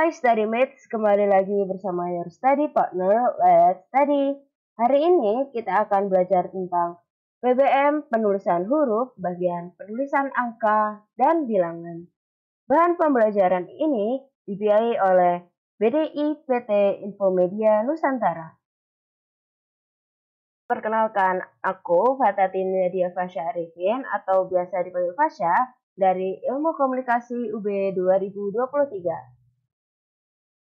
Hai Study Mates, kembali lagi bersama your study partner, Let's Study. Hari ini kita akan belajar tentang PBM, penulisan huruf, bagian penulisan angka, dan bilangan. Bahan pembelajaran ini dibiayai oleh BDI PT Infomedia Nusantara. Perkenalkan, aku Fatatin Nadia Fasya Arifin atau biasa dipanggil Fasya dari Ilmu Komunikasi UB 2023.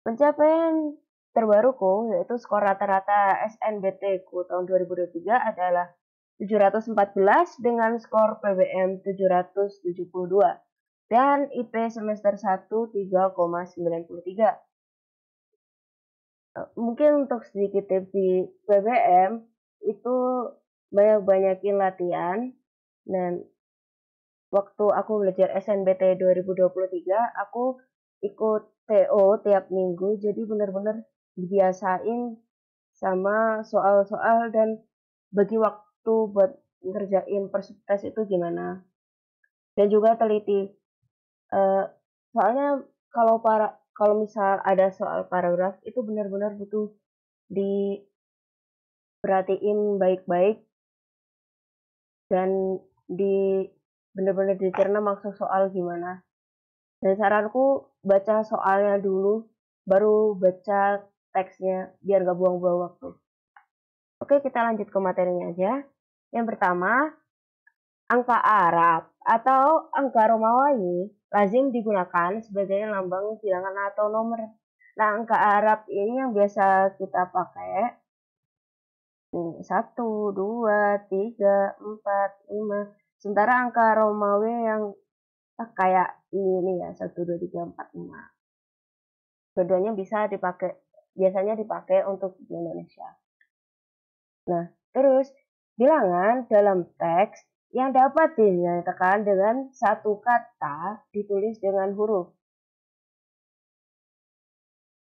Pencapaian terbaruku yaitu skor rata-rata SNBT ku tahun 2023 adalah 714 dengan skor PBM 772 dan IP semester 1 3,93. Mungkin untuk sedikit tips di PBM itu banyak-banyakin latihan, dan waktu aku belajar SNBT 2023 aku ikut TO tiap minggu, jadi benar-benar dibiasain sama soal-soal dan bagi waktu buat ngerjain perspektif itu gimana, dan juga teliti. Soalnya kalau misal ada soal paragraf itu benar-benar butuh diperhatiin baik-baik dan benar-benar dicerna maksud soal gimana. Dan saranku baca soalnya dulu, baru baca teksnya, biar gak buang-buang waktu. Oke, kita lanjut ke materinya aja. Yang pertama, angka Arab atau angka Romawi lazim digunakan sebagai lambang bilangan atau nomor. Nah, angka Arab ini yang biasa kita pakai 1, 2, 3, 4, 5. Sementara angka Romawi yang kayak ini ya, 1, 2, 3, 4, 5. Keduanya biasanya dipakai untuk di Indonesia. Nah, terus bilangan dalam teks yang dapat dinyatakan dengan satu kata ditulis dengan huruf.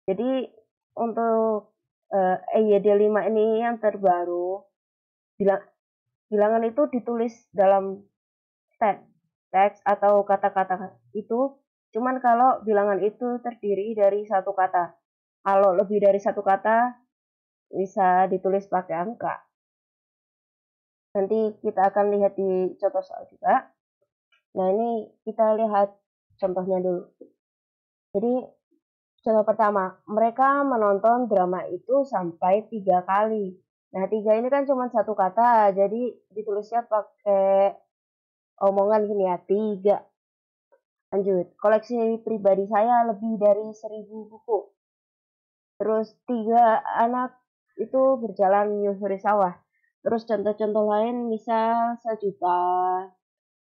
Jadi untuk EYD 5 ini yang terbaru, bilangan itu ditulis dalam teks atau kata-kata itu cuman kalau bilangan itu terdiri dari satu kata. Kalau lebih dari satu kata bisa ditulis pakai angka. Nanti kita akan lihat di contoh soal juga. Nah, ini kita lihat contohnya dulu. Jadi contoh pertama, mereka menonton drama itu sampai 3 kali. Nah, 3 ini kan cuma satu kata, jadi ditulisnya pakai omongan gini ya, 3. Lanjut, koleksi pribadi saya lebih dari 1000 buku. Terus 3 anak itu berjalan menyusuri sawah. Terus contoh-contoh lain misal 1.000.000.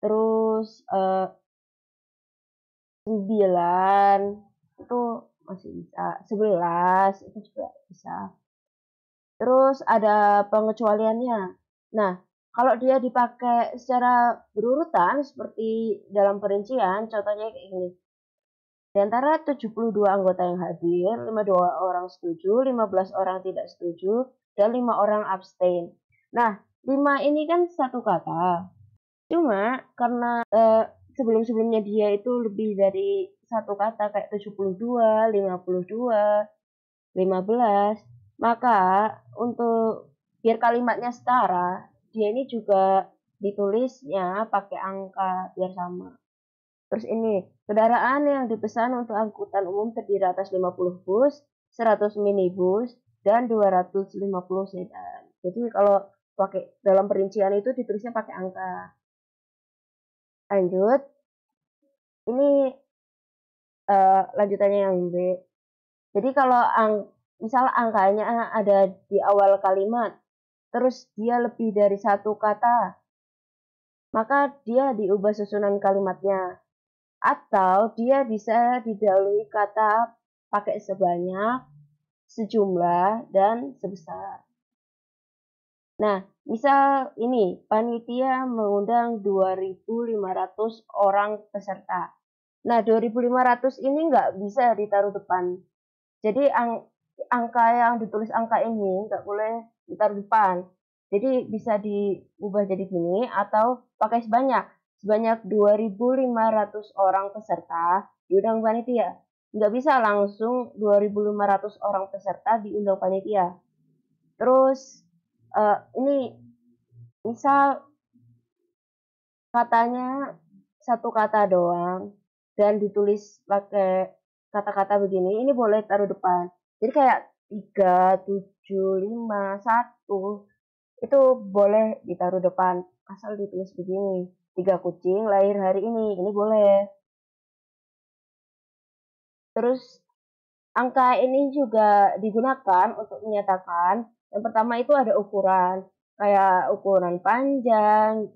Terus 9 itu masih bisa. 11 itu juga bisa. Terus ada pengecualiannya. Nah, kalau dia dipakai secara berurutan seperti dalam perincian, contohnya kayak gini. Di antara 72 anggota yang hadir, 52 orang setuju, 15 orang tidak setuju, dan 5 orang abstain. Nah, 5 ini kan satu kata. Cuma karena sebelum-sebelumnya dia itu lebih dari satu kata, kayak 72, 52, 15, maka untuk biar kalimatnya setara, dia ini juga ditulisnya pakai angka biar sama. Terus ini, kendaraan yang dipesan untuk angkutan umum terdiri atas 50 bus, 100 minibus, dan 250 sedan. Jadi kalau pakai dalam perincian itu ditulisnya pakai angka. Lanjut, ini lanjutannya yang B. Jadi kalau misal angkanya ada di awal kalimat, terus dia lebih dari satu kata, maka dia diubah susunan kalimatnya. Atau dia bisa didahului kata pakai sebanyak, sejumlah, dan sebesar. Nah, misal ini, panitia mengundang 2.500 orang peserta. Nah, 2.500 ini nggak bisa ditaruh depan. Jadi angka yang ditulis angka ini nggak boleh ditaruh depan. Jadi bisa diubah jadi gini atau pakai sebanyak 2.500 orang peserta diundang panitia. nggak bisa langsung 2.500 orang peserta diundang panitia. Terus ini misal katanya satu kata doang dan ditulis pakai kata-kata begini, ini boleh taruh depan. Jadi kayak 3, 7, 5, 1 itu boleh ditaruh depan asal ditulis begini. 3 kucing lahir hari ini boleh. Terus angka ini juga digunakan untuk menyatakan yang pertama itu ada ukuran, kayak ukuran panjang,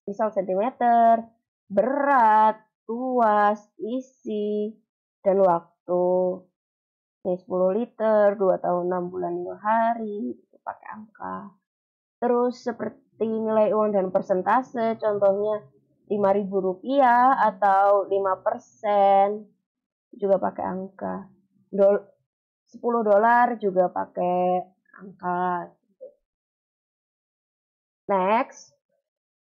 misal sentimeter, berat, luas, isi, dan waktu. Ini 10 liter, 2 tahun 6 bulan 5 hari, itu pakai angka. Terus seperti nilai uang dan persentase, contohnya Rp5.000 atau 5%, juga pakai angka. $10 juga pakai angka. Next,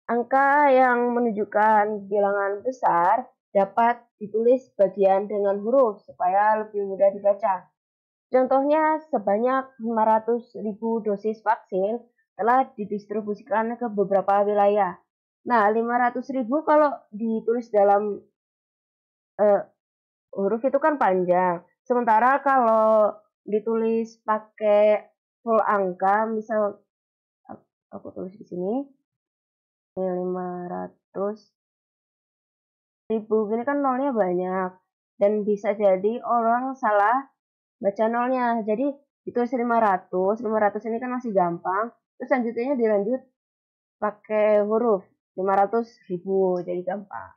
angka yang menunjukkan bilangan besar dapat ditulis bagian dengan huruf supaya lebih mudah dibaca. Contohnya sebanyak 500.000 dosis vaksin telah didistribusikan ke beberapa wilayah. Nah, 500.000 kalau ditulis dalam huruf itu kan panjang. Sementara kalau ditulis pakai full angka, misal aku tulis di sini 500.000, gini kan nolnya banyak dan bisa jadi orang salah baca nolnya. Jadi ditulis 500 ini kan masih gampang. Terus selanjutnya dilanjut pakai huruf 500.000, jadi gampang.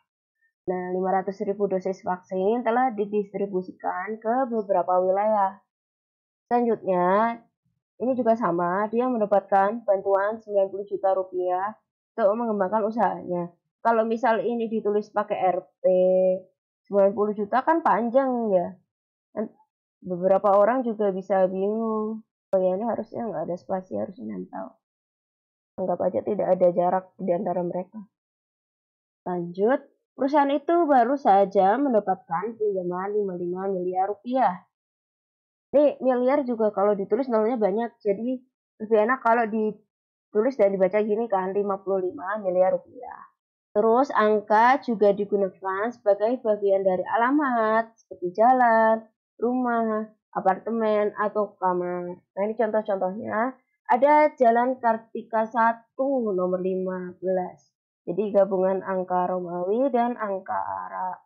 Nah, 500.000 dosis vaksin telah didistribusikan ke beberapa wilayah. Selanjutnya, ini juga sama, dia mendapatkan bantuan 90 juta rupiah untuk mengembangkan usahanya. Kalau misal ini ditulis pakai RP 90 juta kan panjang ya. Dan beberapa orang juga bisa bingung. Oh ya, ini harusnya nggak ada spasi, harusnya nempel. Anggap aja tidak ada jarak di antara mereka. Lanjut, perusahaan itu baru saja mendapatkan pinjaman 55 miliar rupiah. Ini miliar juga kalau ditulis nolnya banyak, jadi lebih enak kalau ditulis dan dibaca gini kan, 55 miliar rupiah. Terus angka juga digunakan sebagai bagian dari alamat, seperti jalan, rumah, apartemen, atau kamar. Nah ini contoh-contohnya, ada Jalan Kartika 1 nomor 15. Jadi gabungan angka Romawi dan angka Arab.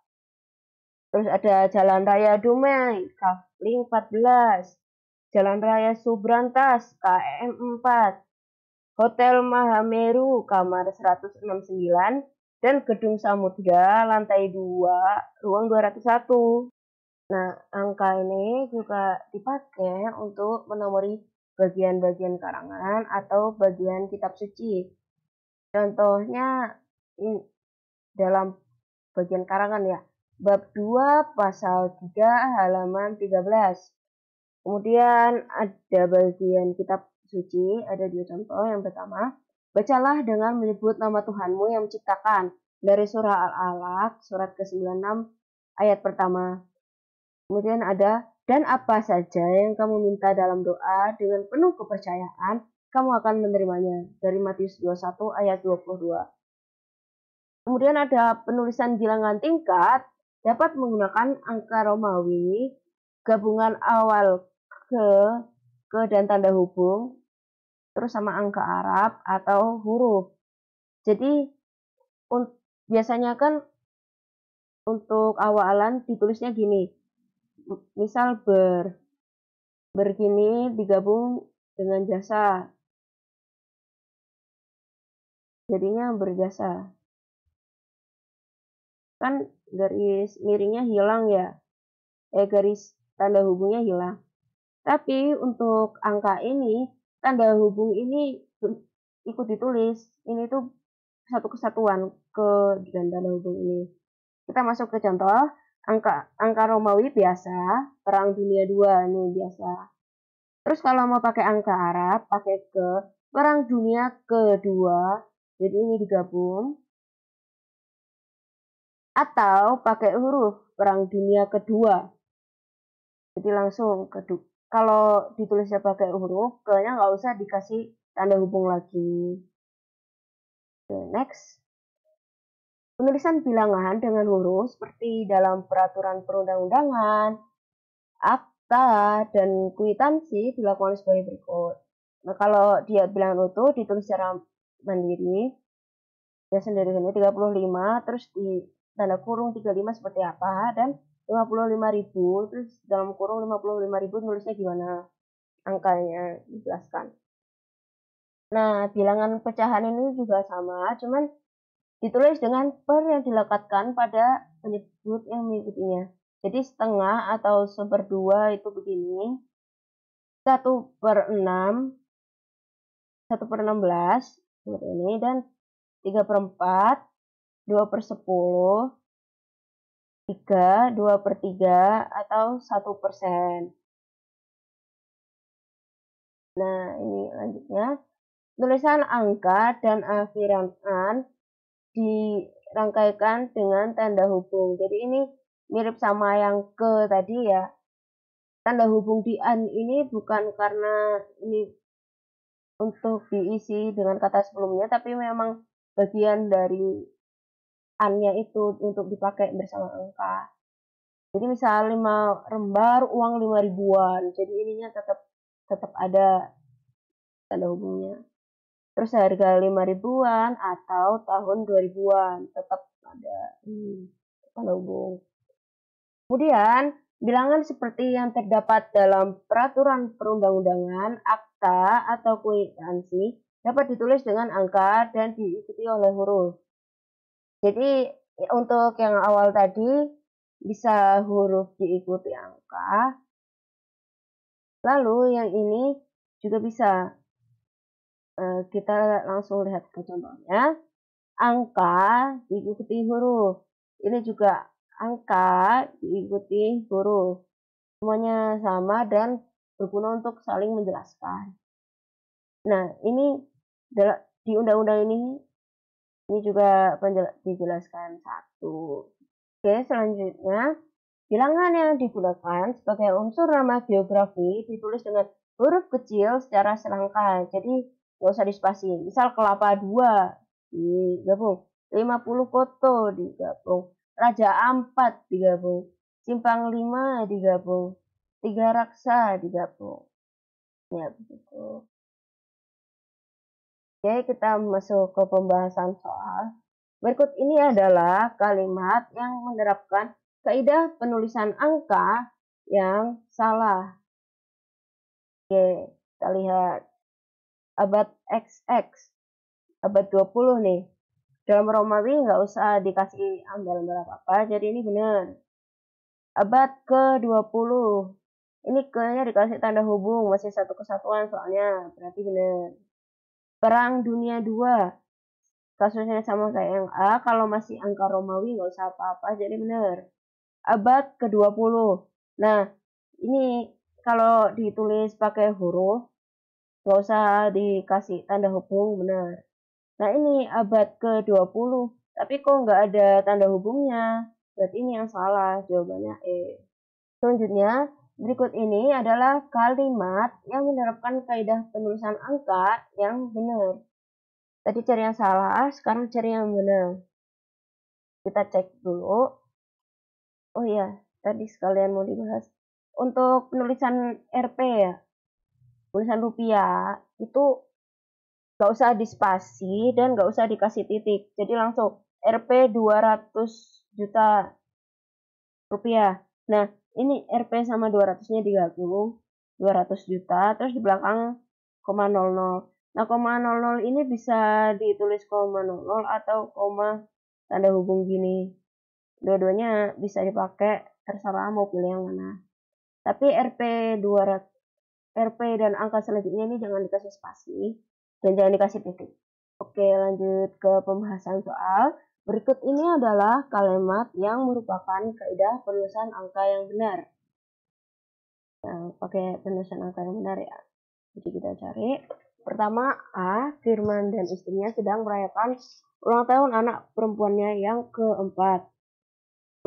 Terus ada Jalan Raya Dumai, Kafling 14. Jalan Raya Subrantas, KM 4. Hotel Mahameru, kamar 169. Dan Gedung Samudra, lantai 2, ruang 201. Nah, angka ini juga dipakai untuk menomori bagian-bagian karangan atau bagian kitab suci. Contohnya dalam bagian karangan ya, bab 2 pasal 3 halaman 13. Kemudian ada bagian kitab suci, ada 2 contoh. Yang pertama, bacalah dengan menyebut nama Tuhanmu yang menciptakan, dari surah Al-Alaq, surat ke-96 ayat pertama. Kemudian ada, dan apa saja yang kamu minta dalam doa dengan penuh kepercayaan, kamu akan menerimanya, dari Matius 21 ayat 22. Kemudian ada penulisan bilangan tingkat, dapat menggunakan angka Romawi, gabungan awal ke dan tanda hubung, terus sama angka Arab atau huruf. Jadi biasanya kan untuk awalan ditulisnya gini, misal begini digabung dengan jasa, jadinya berjasa. Kan garis miringnya hilang ya, garis tanda hubungnya hilang. Tapi untuk angka ini, tanda hubung ini ikut ditulis. Ini tuh satu kesatuan dan tanda hubung ini. Kita masuk ke contoh. Angka Romawi biasa, Perang Dunia II ini biasa. Terus kalau mau pakai angka Arab, pakai ke Perang Dunia kedua, jadi ini digabung. Atau pakai huruf Perang Dunia kedua. Jadi langsung kalau ditulisnya pakai huruf, ke-nya nggak usah dikasih tanda hubung lagi. Oke, next. Penulisan bilangan dengan huruf seperti dalam peraturan perundang-undangan, akta, dan kwitansi dilakukan sebagai berikut. Nah, kalau dia bilangan utuh ditulis secara mandiri, ya sendiri ini 35, terus di tanda kurung 35 seperti apa, dan 55.000, terus dalam kurung 55.000 nulisnya gimana, angkanya dijelaskan. Nah, bilangan pecahan ini juga sama, cuman ditulis dengan per yang dilekatkan pada penyebut yang mengikutinya. Jadi setengah atau 1/2 itu begini. 1/6, 1/16 seperti ini, dan 3/4, 2/10, 3, 2/3, atau 1%. Nah, ini lanjutnya. Tulisan angka dan akhiran dirangkaikan dengan tanda hubung. Jadi ini mirip sama yang ke tadi ya. Tanda hubung di an ini bukan karena ini untuk diisi dengan kata sebelumnya, tapi memang bagian dari an-nya itu untuk dipakai bersama angka. Jadi misal 5 lembar uang 5 ribuan. Jadi ininya tetap ada tanda hubungnya. Terus harga 5 ribuan atau tahun 2000-an tetap ada tanda hubung. Kemudian, bilangan seperti yang terdapat dalam peraturan perundang-undangan, akta, atau kwitansi dapat ditulis dengan angka dan diikuti oleh huruf. Jadi, untuk yang awal tadi bisa huruf diikuti angka. Lalu yang ini juga bisa. Kita langsung lihat ke contohnya. Angka diikuti huruf. Ini juga angka diikuti huruf. Semuanya sama dan berguna untuk saling menjelaskan. Nah, ini di undang-undang ini juga dijelaskan satu. Oke, selanjutnya bilangan yang digunakan sebagai unsur nama geografi ditulis dengan huruf kecil secara serangkai. Jadi nggak usah dispasi. Misal kelapa 2 digabung, 50 koto digabung, Raja Ampat digabung, Simpang 5 digabung, 3 Raksa digabung. Ya, begitu. Oke, kita masuk ke pembahasan soal. Berikut ini adalah kalimat yang menerapkan kaidah penulisan angka yang salah. Oke, kita lihat. Abad XX, abad 20 nih. Dalam Romawi nggak usah dikasih ambil-ambil apa-apa, jadi ini benar. Abad ke-20, ini ke-nya dikasih tanda hubung, masih satu kesatuan soalnya, berarti benar. Perang Dunia II, kasusnya sama kayak yang A, kalau masih angka Romawi nggak usah apa-apa, jadi benar. Abad ke-20, nah ini kalau ditulis pakai huruf, nggak usah dikasih tanda hubung, benar. Nah ini abad ke-20, tapi kok nggak ada tanda hubungnya, berarti ini yang salah, jawabannya E. Selanjutnya, berikut ini adalah kalimat yang menerapkan kaidah penulisan angka yang benar. Tadi cari yang salah, sekarang cari yang benar. Kita cek dulu. Oh iya, tadi sekalian mau dibahas. Untuk penulisan RP ya, tulisan rupiah, itu nggak usah dispasi dan nggak usah dikasih titik. Jadi langsung RP 200 juta rupiah. Nah, ini RP sama 200-nya digabung, 200 juta, terus di belakang 0,00. Nah, 0,00 ini bisa ditulis 0,00 atau koma tanda hubung gini. Dua-duanya bisa dipakai, terserah mau pilih yang mana. Tapi RP dan angka selanjutnya ini jangan dikasih spasi dan jangan dikasih titik. Oke, lanjut ke pembahasan soal. Berikut ini adalah kalimat yang merupakan kaidah penulisan angka yang benar. Nah, pakai penulisan angka yang benar ya. Jadi kita cari. Pertama, A, Firman dan istrinya sedang merayakan ulang tahun anak perempuannya yang keempat.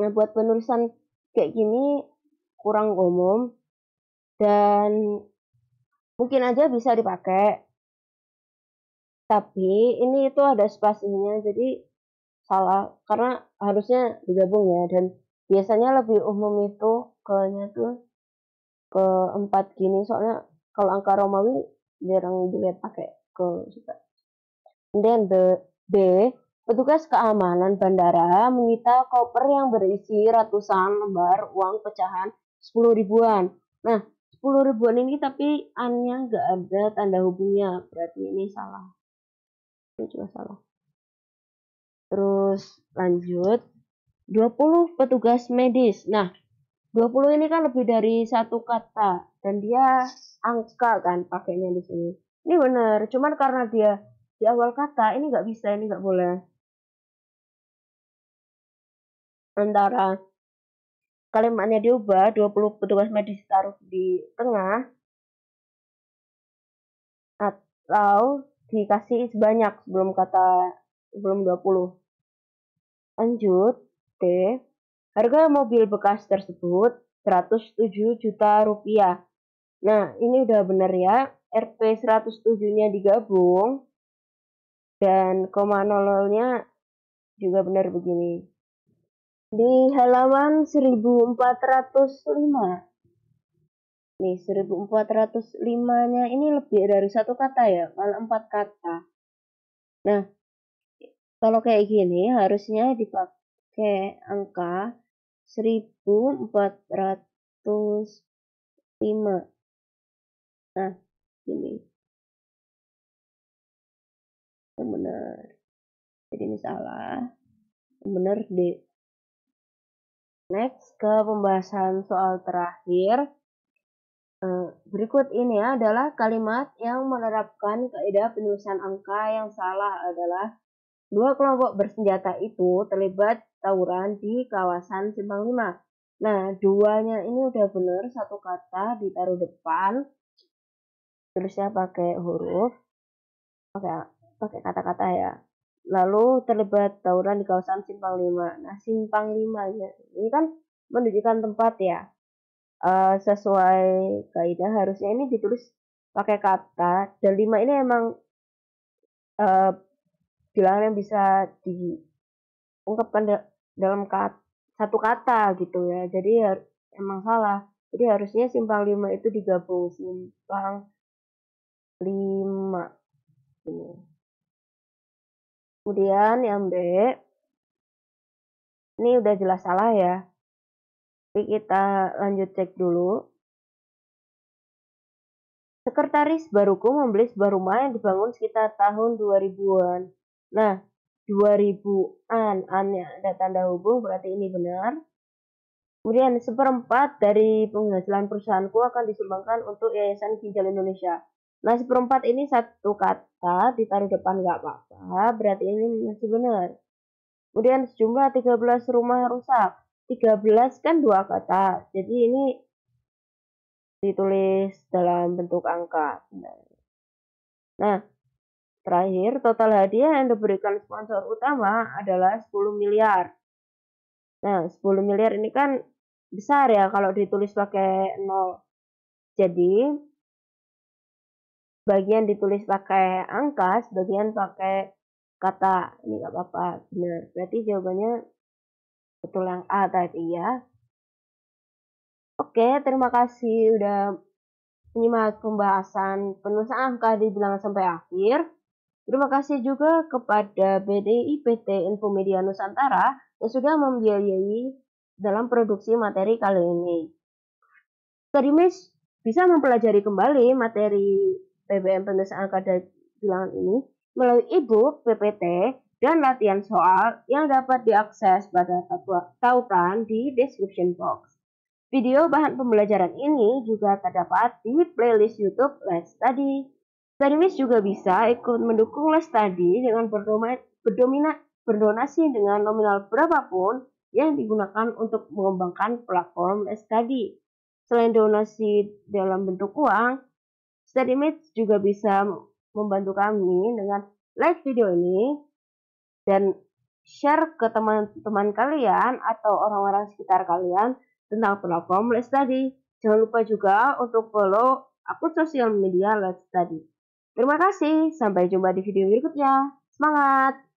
Nah, buat penulisan kayak gini kurang umum. dan mungkin aja bisa dipakai, tapi ini itu ada spasinya, jadi salah karena harusnya digabung ya, dan biasanya lebih umum itu ke-nya tuh ke 4 gini, soalnya kalau angka Romawi jarang dilihat pakai ke juga. Kemudian B, petugas keamanan bandara menyita koper yang berisi ratusan lembar uang pecahan 10 ribuan. Nah, 10 ribuan ini tapi A-nya nggak ada tanda hubungnya, berarti ini salah. Ini juga salah. Terus lanjut, 20 petugas medis. Nah, 20 ini kan lebih dari satu kata, dan dia angka kan pakainya di sini. Ini benar, cuman karena dia di awal kata, ini nggak bisa, ini nggak boleh. Antara kalimatnya diubah, 20 petugas medis taruh di tengah, atau dikasih sebanyak sebelum 20. Lanjut, D. Harga mobil bekas tersebut 107 juta rupiah. Nah, ini udah bener ya. RP 107-nya digabung dan koma 00-nya juga benar begini. Di halaman 1405. Nih, 1405-nya ini lebih dari satu kata ya, malah 4 kata. Nah, kalau kayak gini harusnya dipakai angka 1405. Nah, ini yang benar. Jadi ini salah. Yang benar D. Next ke pembahasan soal terakhir. Berikut ini adalah kalimat yang menerapkan kaidah penulisan angka yang salah adalah dua kelompok bersenjata itu terlibat tawuran di kawasan Simpang 5. Nah, duanya ini udah benar, satu kata ditaruh depan, tulisnya pakai huruf, pakai kata-kata ya. Lalu terlibat tawuran di kawasan Simpang 5. Nah, Simpang 5-nya ini kan menunjukkan tempat ya. Sesuai kaidah harusnya ini ditulis pakai kata, dan 5 ini emang bilangan yang bisa diungkapkan dalam satu kata gitu ya, jadi emang salah. Jadi harusnya Simpang 5 itu digabung, Simpang 5 ini. Kemudian yang B, ini udah jelas salah ya. Jadi kita lanjut cek dulu. Sekretaris baruku membeli sebuah rumah yang dibangun sekitar tahun 2000-an. Nah, 2000-an, an-nya ada tanda hubung, berarti ini benar. Kemudian 1/4 dari penghasilan perusahaanku akan disumbangkan untuk Yayasan Ginjal Indonesia. Nah, 1/4 ini satu kata ditaruh depan nggak apa-apa, berarti ini masih benar. Kemudian sejumlah 13 rumah rusak. 13 kan dua kata, jadi ini ditulis dalam bentuk angka. Nah, terakhir, total hadiah yang diberikan sponsor utama adalah 10 miliar. Nah, 10 miliar ini kan besar ya kalau ditulis pakai 0. Jadi, bagian ditulis pakai angka, sebagian pakai kata. Ini nggak apa-apa, benar. Berarti jawabannya betul yang A tadi ya. Oke, terima kasih udah menyimak pembahasan penulisan angka di bilangan sampai akhir. Terima kasih juga kepada BDI PT Infomedia Nusantara yang sudah membiayai dalam produksi materi kali ini. Akademiks bisa mempelajari kembali materi PBM penulisan angka dari bilangan ini melalui e-book, PPT, dan latihan soal yang dapat diakses pada tautan di description box. Video bahan pembelajaran ini juga terdapat di playlist YouTube Let's Study. Akademiks juga bisa ikut mendukung Les Study dengan berdonasi dengan nominal berapapun yang digunakan untuk mengembangkan platform Les Study. Selain donasi dalam bentuk uang, StudyMates juga bisa membantu kami dengan like video ini dan share ke teman-teman kalian atau orang-orang sekitar kalian tentang platform Les Study. Jangan lupa juga untuk follow akun sosial media Let's Study. Terima kasih, sampai jumpa di video berikutnya. Semangat!